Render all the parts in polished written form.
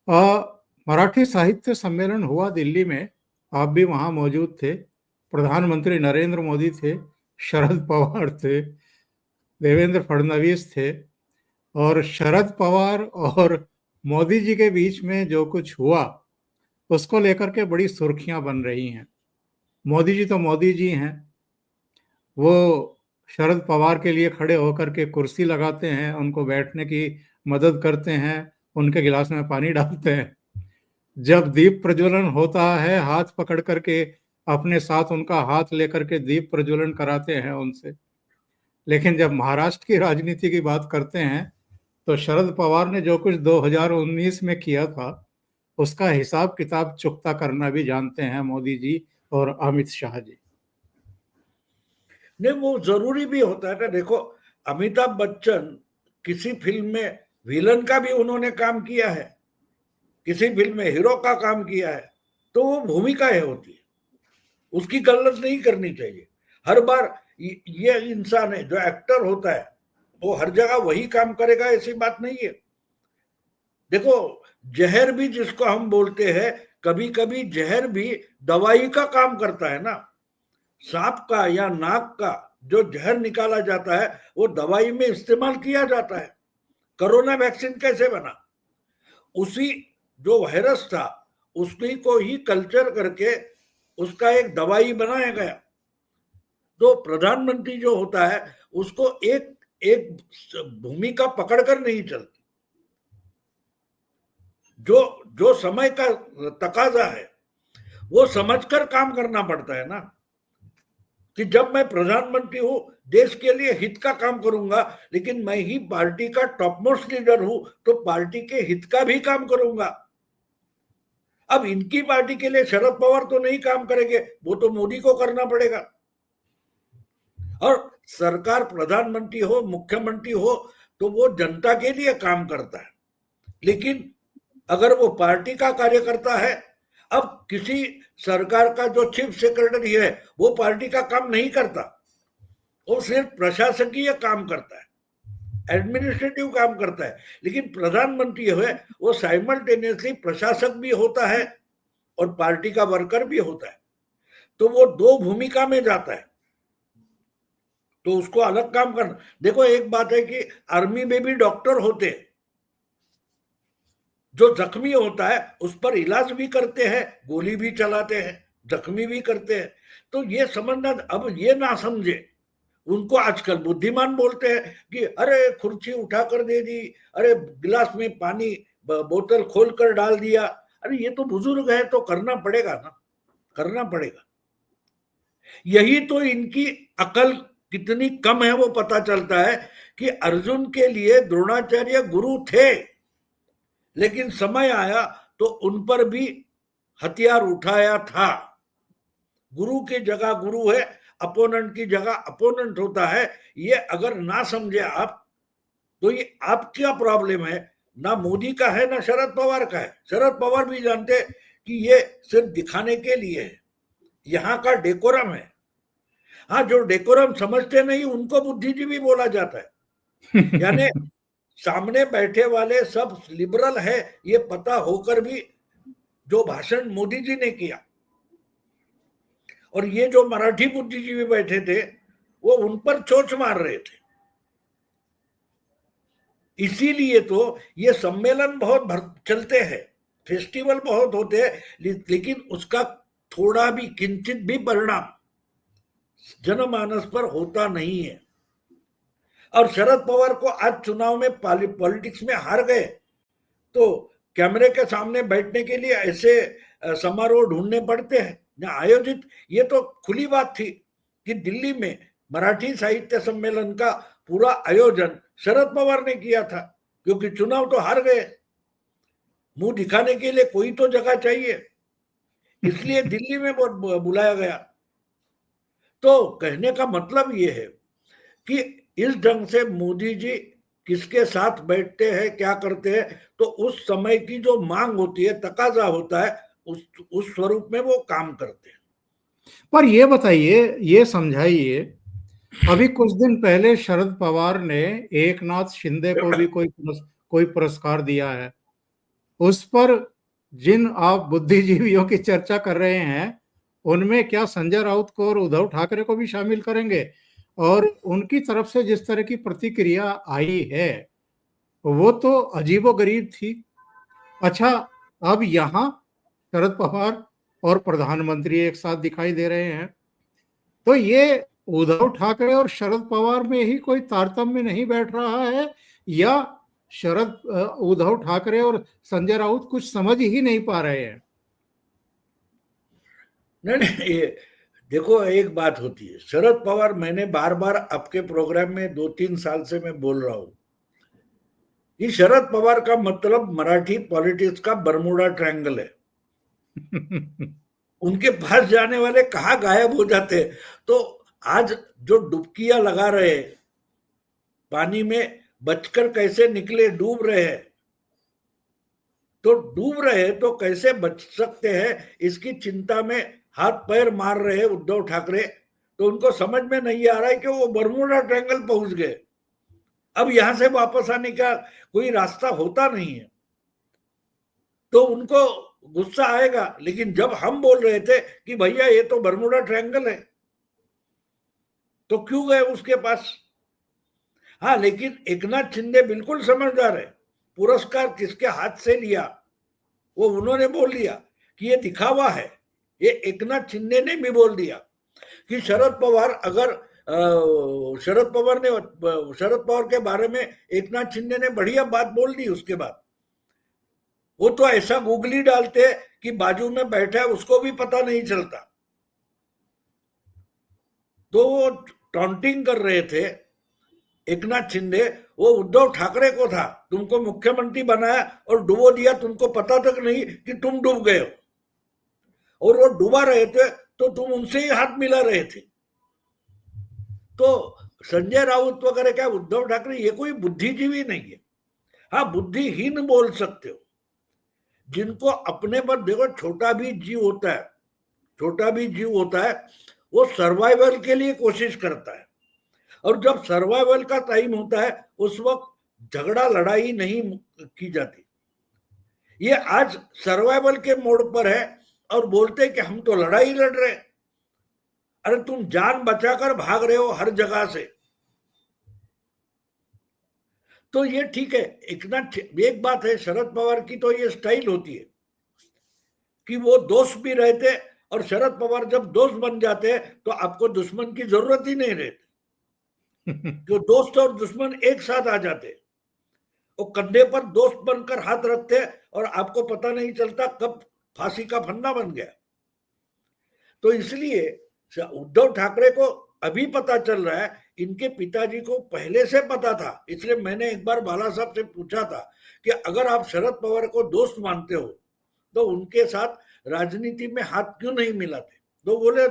अ, मराठी साहित्य सम्मेलन हुआ दिल्ली में। आप भी वहां मौजूद थे। प्रधानमंत्री नरेंद्र मोदी थे, शरद पवार थे, देवेंद्र फडणवीस थे। और शरद पवार और मोदी जी के बीच में जो कुछ हुआ उसको लेकर के बड़ी सुर्खियां बन रही हैं। मोदी जी तो मोदी जी हैं। वो शरद पवार के लिए खड़े होकर के कुर्सी लगाते हैं, उनको बैठने की मदद करते हैं, उनके गिलास में पानी डालते हैं। जब दीप प्रज्वलन होता है, हाथ पकड़ करके अपने साथ उनका हाथ लेकर के दीप प्रज्वलन कराते हैं उनसे। लेकिन जब महाराष्ट्र की राजनीति की बात करते हैं तो शरद पवार ने जो कुछ 2019 में किया था उसका हिसाब किताब चुकता करना भी जानते हैं मोदी जी और अमित शाह जी। नहीं, वो जरूरी भी होता है ना। देखो, अमिताभ बच्चन किसी फिल्म में विलन का भी उन्होंने काम किया है, किसी फिल्म में हीरो का काम किया है, तो वो भूमिकाएं होती है, उसकी गलत नहीं करनी चाहिए। हर बार ये इंसान है जो एक्टर होता है वो हर जगह वही काम करेगा, ऐसी बात नहीं है। देखो, जहर भी जिसको हम बोलते हैं, कभी कभी जहर भी दवाई का काम करता है ना। सांप का या नाक का जो जहर निकाला जाता है वो दवाई में इस्तेमाल किया जाता है। कोरोना वैक्सीन कैसे बना? उसी जो वायरस था उसी को ही कल्चर करके उसका एक दवाई बनाया गया। तो प्रधानमंत्री जो होता है उसको एक एक भूमिका पकड़कर नहीं चलती। जो जो समय का तकाजा है वो समझकर काम करना पड़ता है ना, कि जब मैं प्रधानमंत्री हूं, देश के लिए हित का काम करूंगा, लेकिन मैं ही पार्टी का टॉप मोस्ट लीडर हूं तो पार्टी के हित का भी काम करूंगा। अब इनकी पार्टी के लिए शरद पवार तो नहीं काम करेंगे, वो तो मोदी को करना पड़ेगा। और सरकार, प्रधानमंत्री हो, मुख्यमंत्री हो, तो वो जनता के लिए काम करता है। लेकिन अगर वो पार्टी का कार्यकर्ता है, अब किसी सरकार का जो चीफ सेक्रेटरी है वो पार्टी का काम नहीं करता, वो सिर्फ प्रशासकीय काम करता है, एडमिनिस्ट्रेटिव काम करता है। लेकिन प्रधानमंत्री है वो साइमल्टेनियसली प्रशासक भी होता है और पार्टी का वर्कर भी होता है, तो वो दो भूमिका में जाता है, तो उसको अलग काम करना। देखो, एक बात है कि आर्मी में भी डॉक्टर होते हैं, जो जख्मी होता है उस पर इलाज भी करते हैं, गोली भी चलाते हैं, जख्मी भी करते हैं। तो ये समझना, अब ये ना समझे, उनको आजकल बुद्धिमान बोलते हैं कि अरे खुर्ची उठाकर दे दी, अरे गिलास में पानी बोतल खोलकर डाल दिया। अरे ये तो बुजुर्ग है तो करना पड़ेगा ना, करना पड़ेगा। यही तो इनकी अकल कितनी कम है वो पता चलता है कि अर्जुन के लिए द्रोणाचार्य गुरु थे, लेकिन समय आया तो उन पर भी हथियार उठाया था। गुरु की जगह गुरु है, अपोनेंट की जगह अपोनेंट होता है। ये अगर ना समझे आप, तो ये आपका प्रॉब्लम है, ना मोदी का है ना शरद पवार का है। शरद पवार भी जानते कि ये सिर्फ दिखाने के लिए है, यहाँ का डेकोरम है। हाँ, जो डेकोरम समझते नहीं उनको बुद्धिजीवी बोला जाता है। यानी सामने बैठे वाले सब लिबरल है ये पता होकर भी जो भाषण मोदी जी ने किया, और ये जो मराठी बुद्धिजीवी बैठे थे वो उन पर चोंच मार रहे थे। इसीलिए तो ये सम्मेलन बहुत चलते हैं, फेस्टिवल बहुत होते हैं, लेकिन उसका थोड़ा भी किंचित भी परिणाम जनमानस पर होता नहीं है। और शरद पवार को आज चुनाव में पॉलिटिक्स में हार गए तो कैमरे के सामने बैठने के लिए ऐसे समारोह ढूंढने पड़ते हैं ना आयोजित। ये तो खुली बात थी कि दिल्ली में मराठी साहित्य सम्मेलन का पूरा आयोजन शरद पवार ने किया था, क्योंकि चुनाव तो हार गए, मुंह दिखाने के लिए कोई तो जगह चाहिए, इसलिए दिल्ली में बुलाया गया। तो कहने का मतलब ये है कि इस ढंग से मोदी जी किसके साथ बैठते हैं, क्या करते हैं, तो उस समय की जो मांग होती है, तकाजा होता है, उस स्वरूप में वो काम करते हैं। पर ये बताइए, ये समझाइए, अभी कुछ दिन पहले शरद पवार ने एकनाथ शिंदे को भी कोई पुरस्कार दिया है। उस पर जिन आप बुद्धिजीवियों की चर्चा कर रहे हैं, उनमें क्या संजय राउत को और उद्धव ठाकरे को भी शामिल करेंगे? और उनकी तरफ से जिस तरह की प्रतिक्रिया आई है, वो तो अजीबोगरीब थी। अच्छा, अब यहाँ शरद पवार और प्रधानमंत्री एक साथ दिखाई दे रहे हैं, तो ये उद्धव ठाकरे और शरद पवार में ही कोई तारतम्य नहीं बैठ रहा है, या उद्धव ठाकरे और संजय राउत कुछ समझ ही नहीं पा रहे हैं? नहीं नहीं, ये देखो, एक बात होती है, शरद पवार, मैंने बार बार आपके प्रोग्राम में 2-3 साल से मैं बोल रहा हूं कि शरद पवार का मतलब मराठी पॉलिटिक्स का बरमूडा ट्रायंगल है। उनके पास जाने वाले कहाँ गायब हो जाते हैं। तो आज जो डुबकियां लगा रहे, पानी में बचकर कैसे निकले, डूब रहे हैं, तो डूब रहे तो कैसे बच सकते हैं, इसकी चिंता में हाथ पैर मार रहे उद्धव ठाकरे। तो उनको समझ में नहीं आ रहा है कि वो बरमूडा ट्रायंगल पहुंच गए, अब यहां से वापस आने का कोई रास्ता होता नहीं है। तो उनको गुस्सा आएगा, लेकिन जब हम बोल रहे थे कि भैया ये तो बरमूडा ट्रायंगल है, तो क्यों गए उसके पास? हाँ, लेकिन एकनाथ शिंदे बिल्कुल समझदार है। पुरस्कार किसके हाथ से लिया वो उन्होंने बोल दिया कि ये दिखावा है। ये एकनाथ शिंदे ने भी बोल दिया कि शरद पवार शरद पवार के बारे में एकनाथ शिंदे ने बढ़िया बात बोल दी। उसके बाद वो तो ऐसा गूगली डालते कि बाजू में बैठा है उसको भी पता नहीं चलता। तो वो टॉन्टिंग कर रहे थे एकनाथ शिंदे, वो उद्धव ठाकरे को था, तुमको मुख्यमंत्री बनाया और डुबो दिया, तुमको पता तक नहीं कि तुम डूब गए हो, और वो डूबा रहे थे तो तुम उनसे ही हाथ मिला रहे थे। तो संजय राउत वगैरह क्या, उद्धव ठाकरे, ये कोई बुद्धिजीवी नहीं है। हाँ, बुद्धिहीन बोल सकते हो, जिनको अपने पर, देखो, छोटा भी जीव होता है, छोटा भी जीव होता है, वो सर्वाइवल के लिए कोशिश करता है, और जब सर्वाइवल का टाइम होता है उस वक्त झगड़ा लड़ाई नहीं की जाती। ये आज सर्वाइवल के मोड पर है और बोलते कि हम तो लड़ाई लड़ रहे। अरे तुम जान बचाकर भाग रहे हो हर जगह से, तो ये ठीक है। एक बात है, शरद पवार की तो ये स्टाइल होती है कि वो दोस्त भी रहते, और शरद पवार जब दोस्त बन जाते हैं तो आपको दुश्मन की जरूरत ही नहीं रहती, जो दोस्त और दुश्मन एक साथ आ जाते, वो कंधे पर दोस्त बनकर हाथ रखते और आपको पता नहीं चलता कब फांसी का फंदा बन गया। तो इसलिए उद्धव ठाकरे को अभी पता चल रहा है, इनके पिताजी को पहले से पता था। इसलिए मैंने एक बार बाला साहब से पूछा था कि अगर आप शरद पवार को दोस्त मानते हो तो उनके साथ राजनीति में हाथ क्यों नहीं मिलाते? तो बोले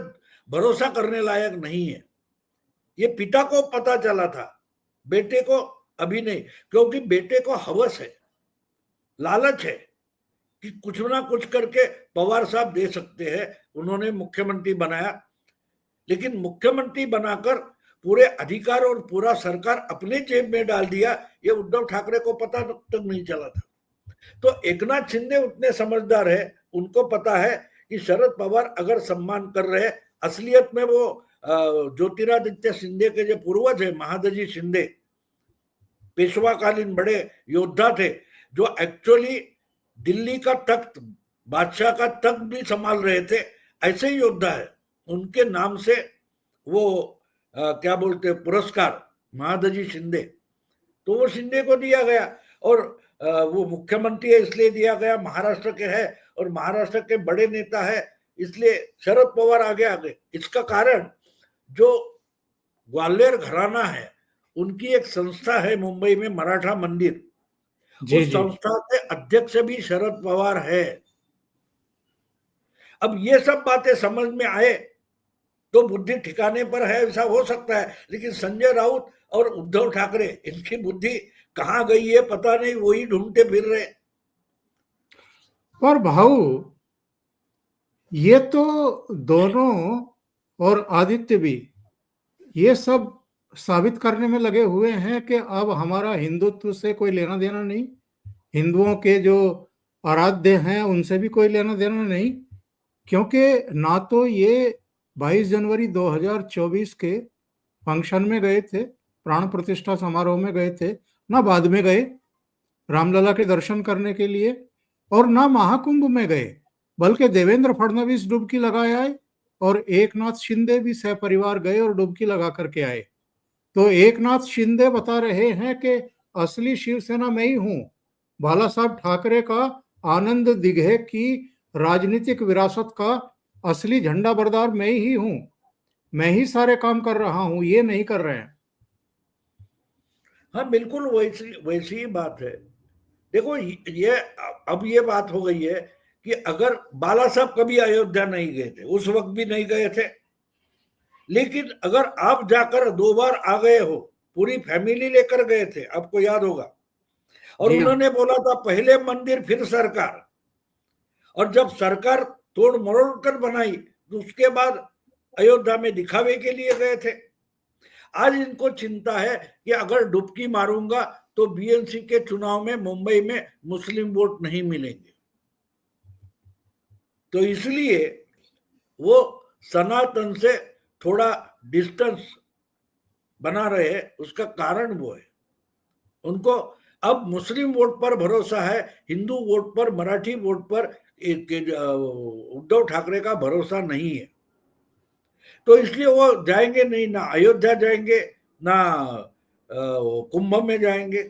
भरोसा करने लायक नहीं है। ये पिता को पता चला था, बेटे को अभी नहीं, क्योंकि बेटे को हवस है, लालच है कि कुछ ना कुछ करके पवार साहब दे सकते हैं। उन्होंने मुख्यमंत्री बनाया, लेकिन मुख्यमंत्री बनाकर पूरे अधिकार और पूरा सरकार अपने जेब में डाल दिया, ये उद्धव ठाकरे को पता तक नहीं चला था। तो एकनाथ शिंदे उतने समझदार है, उनको पता है कि शरद पवार अगर सम्मान कर रहे, असलियत में वो ज्योतिरादित्य शिंदे के जो पूर्वज है, महादजी शिंदे, पेशवाकालीन बड़े योद्धा थे, जो एक्चुअली दिल्ली का तख्त, बादशाह का तख्त भी संभाल रहे थे, ऐसे ही योद्धा है। उनके नाम से वो क्या बोलते पुरस्कार, महादजी शिंदे, तो वो शिंदे को दिया गया, और वो मुख्यमंत्री है इसलिए दिया गया, महाराष्ट्र के है और महाराष्ट्र के बड़े नेता है, इसलिए शरद पवार आगे। इसका कारण जो ग्वालियर घराना है, उनकी एक संस्था है मुंबई में, मराठा मंदिर, उस संस्था के अध्यक्ष भी शरद पवार है। अब ये सब बातें समझ में आए तो बुद्धि ठिकाने पर है, ऐसा हो सकता है। लेकिन संजय राउत और उद्धव ठाकरे, इनकी बुद्धि कहाँ गई है पता नहीं, वही ढूंढते फिर रहे। पर भाऊ, ये तो दोनों और आदित्य भी ये सब साबित करने में लगे हुए हैं कि अब हमारा हिंदुत्व से कोई लेना देना नहीं। हिंदुओं के जो आराध्य हैं उनसे भी कोई लेना देना नहीं, क्योंकि ना तो ये 22 जनवरी 2024 के फंक्शन में गए थे, प्राण प्रतिष्ठा समारोह में गए थे, ना बाद में गए रामलला के दर्शन करने के लिए, और ना महाकुंभ में गए, बल्कि देवेंद्र फडणवीस डुबकी लगाए आए और एकनाथ शिंदे भी सहपरिवार गए और डुबकी लगा करके आए। तो एकनाथ शिंदे बता रहे हैं कि असली शिवसेना मैं ही हूं, बाला साहब ठाकरे का आनंद दिघे की राजनीतिक विरासत का असली झंडा बरदार मैं ही हूं, मैं ही सारे काम कर रहा हूं, ये नहीं कर रहे हैं। हाँ बिल्कुल वैसी वैसी ही बात है। देखो ये अब ये बात हो गई है कि अगर बाला साहब कभी अयोध्या नहीं गए थे, उस वक्त भी नहीं गए थे, लेकिन अगर आप जाकर 2 बार आ गए हो, पूरी फैमिली लेकर गए थे, आपको याद होगा, और जी हाँ। उन्होंने बोला था पहले मंदिर फिर सरकार, और जब सरकार तोड़ मरोड़ कर बनाई तो उसके बाद अयोध्या में दिखावे के लिए गए थे। आज इनको चिंता है कि अगर डुबकी मारूंगा तो बीएनसी के चुनाव में मुंबई में मुस्लिम वोट नहीं मिलेंगे, तो इसलिए वो सनातन से थोड़ा डिस्टेंस बना रहे। उसका कारण वो है, उनको अब मुस्लिम वोट पर भरोसा है, हिंदू वोट पर, मराठी वोट पर उद्धव ठाकरे का भरोसा नहीं है। तो इसलिए वो जाएंगे नहीं, ना अयोध्या जाएंगे, ना कुंभ में जाएंगे।